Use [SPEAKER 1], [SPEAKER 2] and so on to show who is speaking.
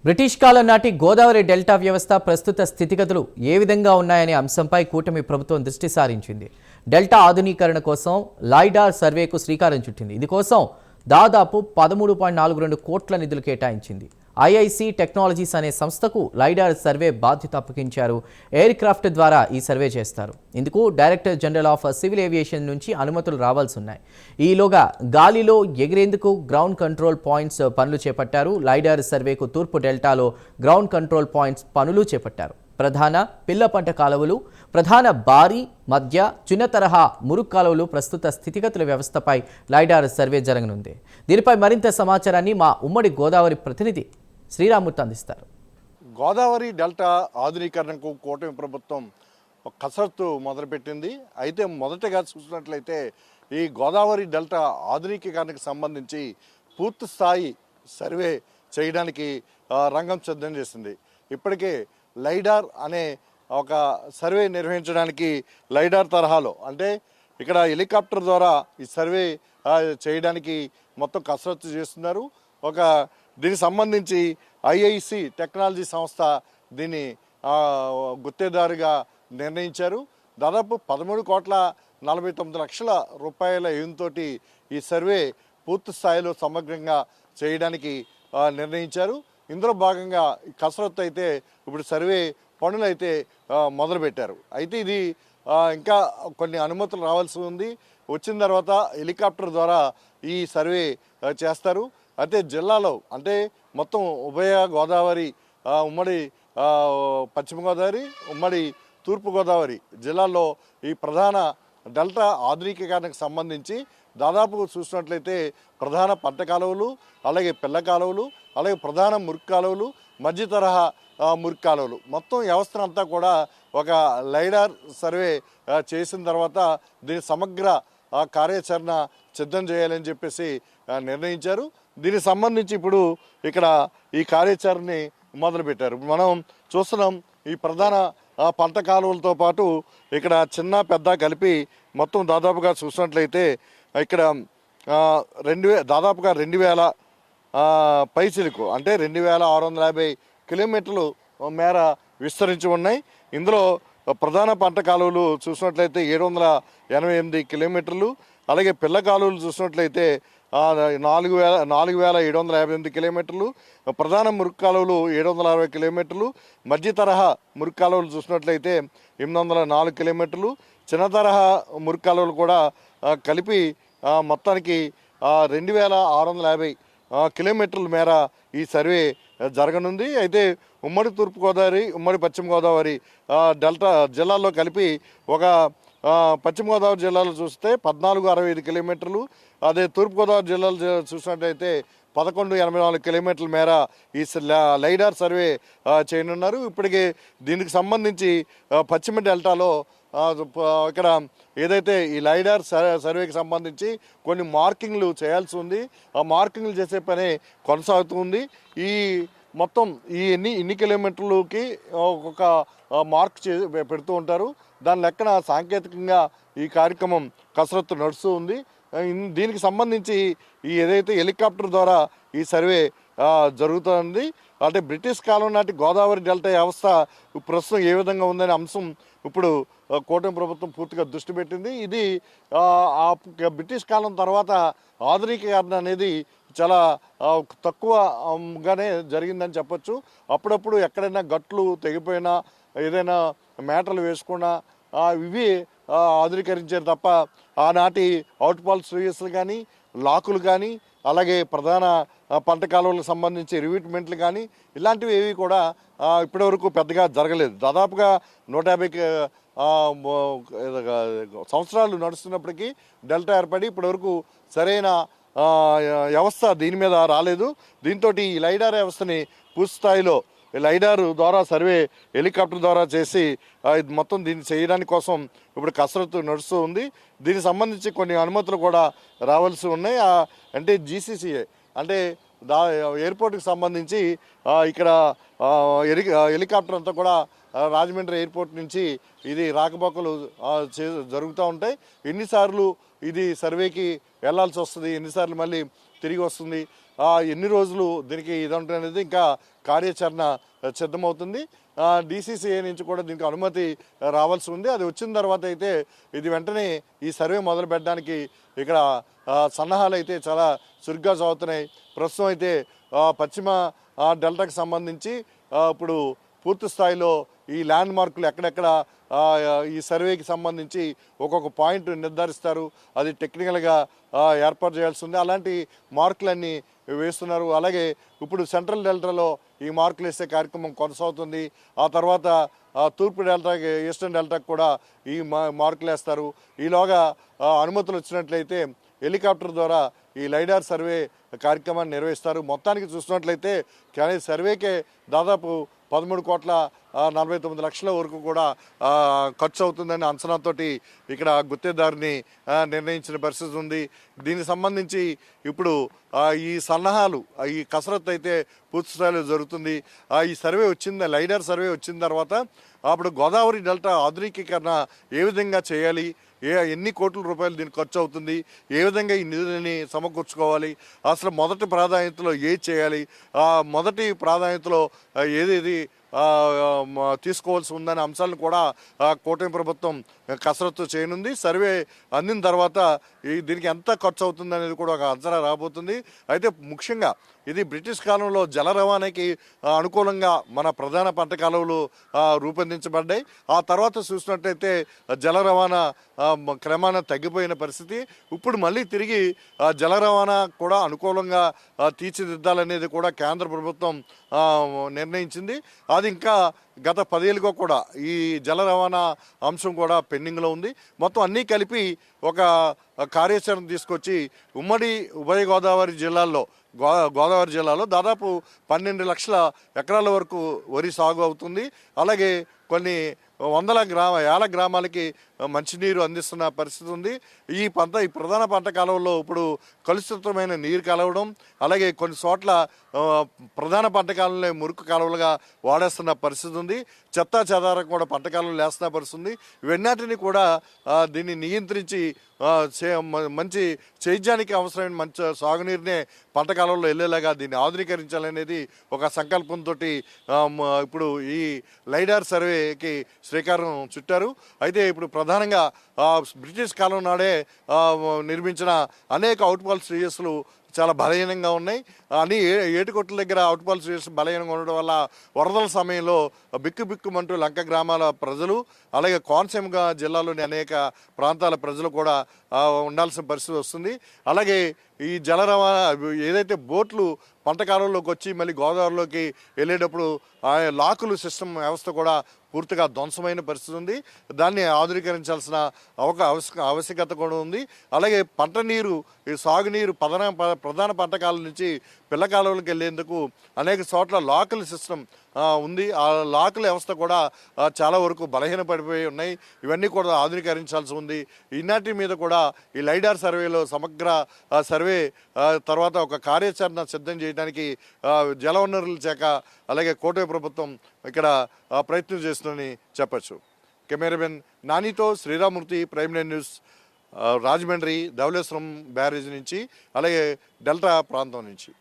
[SPEAKER 1] British కాలం నాటి Godavari delta వ్యవస్థ ప్రస్తుత స్థితిగతులు ఏ విధంగా ఉన్నాయనే అంశంపై కూటమి ప్రభుత్వం దృష్టి సారించింది. డెల్టా ఆధునీకరణ కోసం లైడార్ సర్వేకు శ్రీకారం చుట్టింది. ఇందుకోసం దాదాపు 13.42 కోట్ల నిధులు కేటాయించింది. ఐఐసి టెక్నాలజీస్ అనే సంస్థకు లైడార్ సర్వే బాధ్యత అప్పగించారు. ఎయిర్ క్రాఫ్ట్ ద్వారా ఈ సర్వే చేస్తారు. ఇందుకు director general of civil aviation నుంచి అనుమతులు రావాల్సి ఉన్నాయి. ఈలోగా గాలిలో ఎగిరేందుకు గ్రౌండ్ కంట్రోల్ పాయింట్స్ పనులు చేపట్టారు. లైడార్ సర్వేకు తూర్పు డెల్టాలో గ్రౌండ్ కంట్రోల్ పాయింట్స్ పనులు చేపట్టారు. ప్రధాన పిల్ల పంట కాలువలు, ప్రధాన భారీ, మధ్య, చిన్న తరహా మురుగు కాలువలు ప్రస్తుత స్థితిగతుల వ్యవస్థపై లైడార్ సర్వే జరగనుంది. దీనిపై మరింత సమాచారాన్ని మా ఉమ్మడి గోదావరి ప్రతినిధి శ్రీరామూర్తి అందిస్తారు.
[SPEAKER 2] గోదావరి డెల్టా ఆధునీకరణకు కూటమి ప్రభుత్వం కసరత్తు మొదలుపెట్టింది. అయితే మొదటగా చూసినట్లయితే ఈ గోదావరి డెల్టా ఆధునీకరణకు సంబంధించి పూర్తి స్థాయి సర్వే చేయడానికి రంగం సిద్ధం చేసింది. ఇప్పటికే లైడార్ అనే ఒక సర్వే నిర్వహించడానికి లైడార్ తరహాలో అంటే ఇక్కడ హెలికాప్టర్ ద్వారా ఈ సర్వే చేయడానికి మొత్తం కసరత్తు చేస్తున్నారు. దీనికి సంబంధించి ఐఐసి టెక్నాలజీ సంస్థ దీన్ని గుత్తేదారుగా నిర్ణయించారు. దాదాపు 13,49,00,000 రూపాయల వ్యయంతో ఈ సర్వే పూర్తి స్థాయిలో సమగ్రంగా చేయడానికి నిర్ణయించారు. ఇందులో భాగంగా కసరత్తు అయితే ఇప్పుడు సర్వే పనులు అయితే మొదలుపెట్టారు. అయితే ఇది ఇంకా కొన్ని అనుమతులు రావాల్సి ఉంది. వచ్చిన తర్వాత హెలికాప్టర్ ద్వారా ఈ సర్వే చేస్తారు. అయితే జిల్లాలో అంటే మొత్తం ఉభయ గోదావరి, ఉమ్మడి పశ్చిమ గోదావరి, ఉమ్మడి తూర్పు గోదావరి జిల్లాల్లో ఈ ప్రధాన డెల్టా ఆధునీకరణకు సంబంధించి దాదాపు చూసినట్లయితే ప్రధాన పంట కాలువలు, అలాగే పిల్ల కాలువలు, అలాగే ప్రధాన మురికి కాలువలు, మధ్య తరహా మురికి కాలువలు మొత్తం వ్యవస్థనంతా కూడా ఒక లైడార్ సర్వే చేసిన తర్వాత దీని సమగ్ర కార్యాచరణ సిద్ధం చేయాలని చెప్పేసి నిర్ణయించారు. దీనికి సంబంధించి ఇప్పుడు ఇక్కడ ఈ కార్యాచరణని మొదలుపెట్టారు. మనం చూస్తున్నాం ఈ ప్రధాన పంట కాలువలతో పాటు ఇక్కడ చిన్న పెద్ద కలిపి మొత్తం దాదాపుగా చూసినట్లయితే ఇక్కడ దాదాపుగా 2,000 పైచిలకు అంటే 2,650 కిలోమీటర్లు మేర విస్తరించి ఉన్నాయి. ఇందులో ప్రధాన పంట కాలువలు చూసినట్లయితే 788 కిలోమీటర్లు, అలాగే పిల్ల కాలువలు చూసినట్లయితే 4,758 కిలోమీటర్లు, ప్రధాన మురికి కాలువలు 760 కిలోమీటర్లు, మధ్య తరహా మురికి కాలువలు చూసినట్లయితే 804 కిలోమీటర్లు, చిన్న తరహా మురికి కాలువలు కూడా కలిపి మొత్తానికి 2,650 కిలోమీటర్ల మేర ఈ సర్వే జరగనుంది. అయితే ఉమ్మడి తూర్పుగోదావరి, ఉమ్మడి పశ్చిమ గోదావరి డెల్టా జిల్లాల్లో కలిపి పశ్చిమ గోదావరి జిల్లాలో చూస్తే 1465 కిలోమీటర్లు, అదే తూర్పుగోదావరి జిల్లాలో చూసినట్లయితే 1184 కిలోమీటర్ల మేర ఈ లైడార్ సర్వే చేయనున్నారు. ఇప్పటికే దీనికి సంబంధించి పశ్చిమ డెల్టాలో ఇక్కడ ఏదైతే ఈ లైడార్ సర్వేకి సంబంధించి కొన్ని మార్కింగ్లు చేయాల్సి ఉంది. ఆ మార్కింగ్లు చేసే పని కొనసాగుతుంది. ఈ మొత్తం ఇన్ని కిలోమీటర్లకి ఒక్కొక్క మార్క్ పెడుతూ ఉంటారు. దాని లెక్కన సాంకేతికంగా ఈ కార్యక్రమం కసరత్తు నడుస్తూ ఉంది. దీనికి సంబంధించి ఏదైతే హెలికాప్టర్ ద్వారా ఈ సర్వే జరుగుతుంది అంటే బ్రిటిష్ కాలం నాటి గోదావరి డెల్టా వ్యవస్థ ప్రస్తుతం ఏ విధంగా ఉందనే అంశం ఇప్పుడు కూటమి ప్రభుత్వం పూర్తిగా దృష్టి పెట్టింది. ఇది బ్రిటిష్ కాలం తర్వాత ఆధునీకరణ అనేది చాలా తక్కువగానే జరిగిందని చెప్పొచ్చు. అప్పుడప్పుడు ఎక్కడైనా గట్లు తెగిపోయినా, ఏదైనా మేటలు వేసుకున్నా ఇవి ఆధునీకరించారు తప్ప ఆనాటి అవుట్ఫాల్ స్లూయిస్లు కానీ, లాకులు కానీ, అలాగే ప్రధాన పంట కాలువలకు సంబంధించి రివిట్మెంట్లు కానీ ఇలాంటివి ఏవి కూడా ఇప్పటివరకు పెద్దగా జరగలేదు. దాదాపుగా 150 సంవత్సరాలు నడుస్తున్నప్పటికీ డెల్టా ఏర్పడి ఇప్పటివరకు సరైన వ్యవస్థ దీని మీద రాలేదు. దీంతో ఈ లైడార్ వ్యవస్థని పూర్తి స్థాయిలో లైడార్ ద్వారా సర్వే హెలికాప్టర్ ద్వారా చేసి మొత్తం దీన్ని చేయడానికి కోసం ఇప్పుడు కసరత్తు నడుస్తూ ఉంది. దీనికి సంబంధించి కొన్ని అనుమతులు కూడా రావాల్సి ఉన్నాయి. అంటే GCCA అంటే ఎయిర్పోర్ట్కి సంబంధించి ఇక్కడ హెలికాప్టర్ అంతా కూడా రాజమండ్రి ఎయిర్పోర్ట్ నుంచి ఇది రాకపోకలు జరుగుతూ ఉంటాయి. ఎన్నిసార్లు ఇది సర్వేకి వెళ్లాల్సి వస్తుంది, ఎన్నిసార్లు మళ్ళీ తిరిగి వస్తుంది ఎన్ని రోజులు దీనికి ఇదంటే అనేది ఇంకా కార్యాచరణ సిద్ధమవుతుంది. DCCA నుంచి కూడా దీనికి అనుమతి రావాల్సి ఉంది. అది వచ్చిన తర్వాత అయితే ఇది వెంటనే ఈ సర్వే మొదలు పెట్టడానికి ఇక్కడ సన్నాహాలు అయితే చాలా చురుగ్గా సాగుతున్నాయి. ప్రస్తుతం అయితే పశ్చిమ డెల్టాకు సంబంధించి ఇప్పుడు పూర్తి స్థాయిలో ఈ ల్యాండ్ మార్కులు ఎక్కడెక్కడ ఈ సర్వేకి సంబంధించి ఒక్కొక్క పాయింట్ నిర్ధారిస్తారు. అది టెక్నికల్గా ఏర్పాటు చేయాల్సి ఉంది. అలాంటి మార్కులన్నీ వేస్తున్నారు. అలాగే ఇప్పుడు సెంట్రల్ డెల్టాలో ఈ మార్కులు వేసే కార్యక్రమం కొనసాగుతుంది. ఆ తర్వాత తూర్పు డెల్టాకి, ఈస్టర్న్ డెల్టాకి కూడా ఈ మార్కులు వేస్తారు. ఈలోగా అనుమతులు వచ్చినట్లయితే హెలికాప్టర్ ద్వారా ఈ లైడార్ సర్వే కార్యక్రమాన్ని నిర్వహిస్తారు. మొత్తానికి చూసినట్లయితే కానీ సర్వేకే దాదాపు 13,49,00,000 వరకు కూడా ఖర్చు అవుతుందని అంచనాతోటి ఇక్కడ గుత్తేదారుని నిర్ణయించిన పరిస్థితి ఉంది. దీనికి సంబంధించి ఇప్పుడు ఈ సన్నాహాలు, ఈ కసరత్తు అయితే పూర్తి స్థాయిలో జరుగుతుంది. ఈ సర్వే వచ్చింది, లైడార్ సర్వే వచ్చిన తర్వాత అప్పుడు గోదావరి డెల్టా ఆధునికీకరణ ఏ విధంగా చేయాలి, ఎన్ని కోట్ల రూపాయలు దీనికి ఖర్చు అవుతుంది, ఏ విధంగా ఈ నిధులని సమకూర్చుకోవాలి, అసలు మొదటి ప్రాధాన్యతలో ఏది చేయాలి, మొదటి ప్రాధాన్యతలో ఏదేది తీసుకోవాల్సి ఉందనే అంశాలను కూడా కూటమి ప్రభుత్వం కసరత్తు చేయనుంది. సర్వే అందిన తర్వాత దీనికి ఎంత ఖర్చు అవుతుంది అనేది కూడా ఒక అంచనా రాబోతుంది. అయితే ముఖ్యంగా ఇది బ్రిటిష్ కాలంలో జల రవాణాకి అనుకూలంగా మన ప్రధాన పంట కాలువలు రూపొందించబడ్డాయి. ఆ తర్వాత చూసినట్టయితే జల రవాణా క్రమాన తగ్గిపోయిన పరిస్థితి. ఇప్పుడు మళ్ళీ తిరిగి జల రవాణా కూడా అనుకూలంగా తీర్చిదిద్దాలనేది కూడా కేంద్ర ప్రభుత్వం నిర్ణయించింది. అది ఇంకా గత 10 ఏళ్ళుగా కూడా ఈ జల రవాణా అంశం కూడా పెండింగ్లో ఉంది. మొత్తం అన్నీ కలిపి ఒక కార్యాచరణ తీసుకొచ్చి ఉభయ గోదావరి జిల్లాల్లో గోదావరి జిల్లాలో దాదాపు 12 లక్షల ఎకరాల వరకు వరి సాగు అవుతుంది. అలాగే కొన్ని ఏళ్ళ గ్రామాలకి మంచినీరు అందిస్తున్న పరిస్థితి ఉంది. ఈ ప్రధాన పంట కాలువల్లో ఇప్పుడు కలుషితమైన నీరు కలవడం, అలాగే కొన్ని చోట్ల ప్రధాన పంట కాలంలో మురుకు కాలువలుగా వాడేస్తున్న పరిస్థితి ఉంది. చెత్తా చెదారం కూడా పంట కాలంలో వేస్తున్న పరిస్థితి ఉంది. ఇవన్నిటిని కూడా దీన్ని నియంత్రించి మంచి సేద్యానికి అవసరమైన మంచి సాగునీరునే పంట కాలంలో వెళ్ళేలాగా దీన్ని ఆధునీకరించాలనేది ఒక సంకల్పంతో ఇప్పుడు ఈ లైడార్ సర్వేకి శ్రీకారం చుట్టారు. అయితే ఇప్పుడు ప్రధానంగా బ్రిటిష్ కాలం నాడే నిర్మించిన అనేక అవుట్ఫాల్స్ రీజెస్లు చాలా బలహీనంగా ఉన్నాయి. అని ఏటుకొట్ల దగ్గర అవుట్ఫాల్స్ రీజెస్ బలహీనంగా ఉండడం వల్ల వరదల సమయంలో బిక్కుబిక్కుమంటూ లంక గ్రామాల ప్రజలు, అలాగే కోనసీమ జిల్లాలోని అనేక ప్రాంతాల ప్రజలు కూడా ఉండాల్సిన పరిస్థితి వస్తుంది. అలాగే ఈ జల రవాణా ఏదైతే బోట్లు పంట కాలంలోకి వచ్చి మళ్ళీ గోదావరిలోకి వెళ్ళేటప్పుడు లాకులు సిస్టమ్ వ్యవస్థ కూడా పూర్తిగా ధ్వంసమైన పరిస్థితి ఉంది. దాన్ని ఆధునీకరించాల్సిన ఆవశ్యకత కూడా ఉంది. అలాగే పంట నీరు, ఈ సాగునీరు ప్రధాన పంట కాలం నుంచి పిల్ల కాలువలకు వెళ్ళేందుకు అనేక చోట్ల లాకుల సిస్టమ్ ఉంది. ఆ లాకుల వ్యవస్థ కూడా చాలా వరకు బలహీనపడిపోయి ఉన్నాయి. ఇవన్నీ కూడా ఆధునీకరించాల్సి ఉంది. ఈనాటి మీద కూడా ఈ లైడార్ సర్వేలో సమగ్ర సర్వే తర్వాత ఒక కార్యాచరణ సిద్ధం చేయడానికి జలవనరుల శాఖ అలాగే కూటమి ప్రభుత్వం ఇక్కడ ప్రయత్నం చేస్తుందని చెప్పచ్చు. కెమెరామెన్ నానితో Sriramamurthy, prime line news, Rajahmundry Dhavaleswaram barrage నుంచి, అలాగే డెల్టా ప్రాంతం నుంచి.